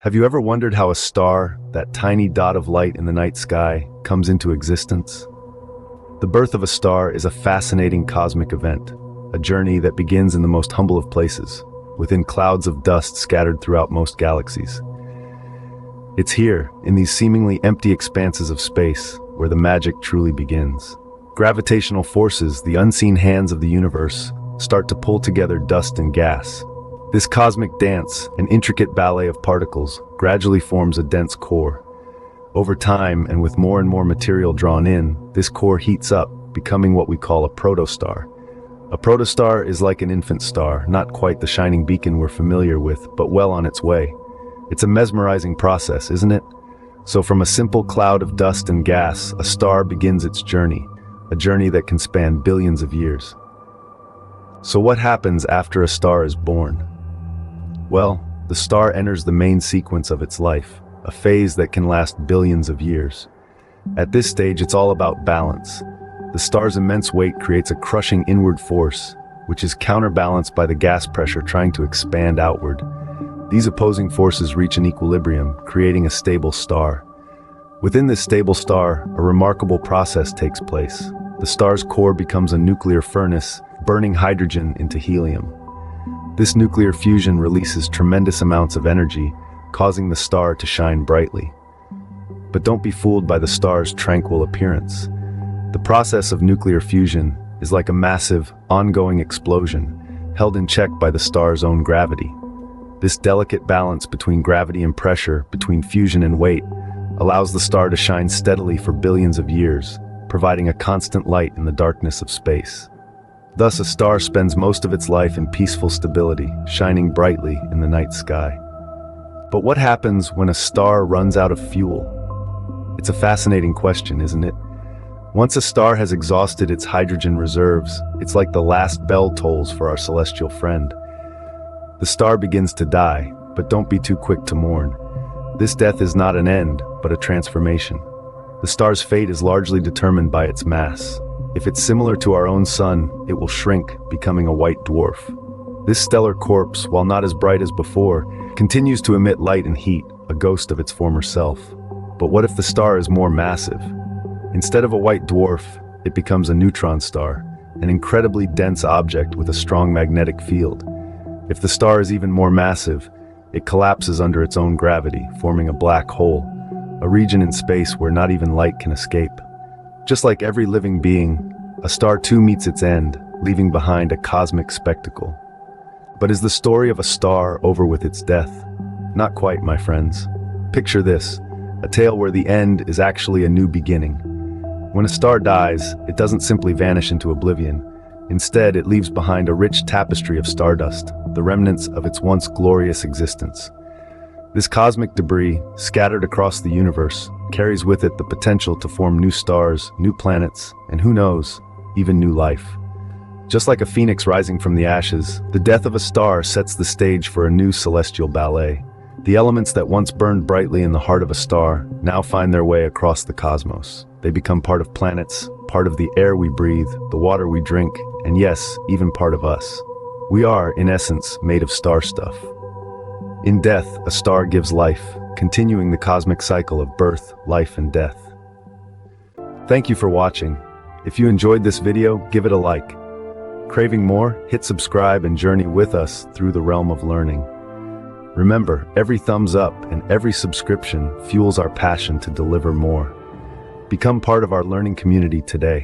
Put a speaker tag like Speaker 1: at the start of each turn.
Speaker 1: Have you ever wondered how a star, that tiny dot of light in the night sky, comes into existence? The birth of a star is a fascinating cosmic event, a journey that begins in the most humble of places, within clouds of dust scattered throughout most galaxies. It's here, in these seemingly empty expanses of space, where the magic truly begins. Gravitational forces, the unseen hands of the universe, start to pull together dust and gas. This cosmic dance, an intricate ballet of particles, gradually forms a dense core. Over time, and with more and more material drawn in, this core heats up, becoming what we call a protostar. A protostar is like an infant star, not quite the shining beacon we're familiar with, but well on its way. It's a mesmerizing process, isn't it? So from a simple cloud of dust and gas, a star begins its journey, a journey that can span billions of years. So what happens after a star is born? Well, the star enters the main sequence of its life, a phase that can last billions of years. At this stage, it's all about balance. The star's immense weight creates a crushing inward force, which is counterbalanced by the gas pressure trying to expand outward. These opposing forces reach an equilibrium, creating a stable star. Within this stable star, a remarkable process takes place. The star's core becomes a nuclear furnace, burning hydrogen into helium. This nuclear fusion releases tremendous amounts of energy, causing the star to shine brightly. But don't be fooled by the star's tranquil appearance. The process of nuclear fusion is like a massive, ongoing explosion, held in check by the star's own gravity. This delicate balance between gravity and pressure, between fusion and weight, allows the star to shine steadily for billions of years, providing a constant light in the darkness of space. Thus, a star spends most of its life in peaceful stability, shining brightly in the night sky. But what happens when a star runs out of fuel? It's a fascinating question, isn't it? Once a star has exhausted its hydrogen reserves, it's like the last bell tolls for our celestial friend. The star begins to die, but don't be too quick to mourn. This death is not an end, but a transformation. The star's fate is largely determined by its mass. If it's similar to our own sun, it will shrink, becoming a white dwarf. This stellar corpse, while not as bright as before, continues to emit light and heat, a ghost of its former self. But what if the star is more massive? Instead of a white dwarf, it becomes a neutron star, an incredibly dense object with a strong magnetic field. If the star is even more massive, it collapses under its own gravity, forming a black hole, a region in space where not even light can escape. Just like every living being, a star too meets its end, leaving behind a cosmic spectacle. But is the story of a star over with its death? Not quite, my friends. Picture this, a tale where the end is actually a new beginning. When a star dies, it doesn't simply vanish into oblivion. Instead, it leaves behind a rich tapestry of stardust, the remnants of its once glorious existence. This cosmic debris, scattered across the universe, carries with it the potential to form new stars, new planets, and who knows, even new life. Just like a phoenix rising from the ashes, the death of a star sets the stage for a new celestial ballet. The elements that once burned brightly in the heart of a star now find their way across the cosmos. They become part of planets, part of the air we breathe, the water we drink, and yes, even part of us. We are, in essence, made of star stuff. In death, a star gives life, continuing the cosmic cycle of birth, life, and death. Thank you for watching. If you enjoyed this video, give it a like. Craving more? Hit subscribe and journey with us through the realm of learning. Remember, every thumbs up and every subscription fuels our passion to deliver more. Become part of our learning community today.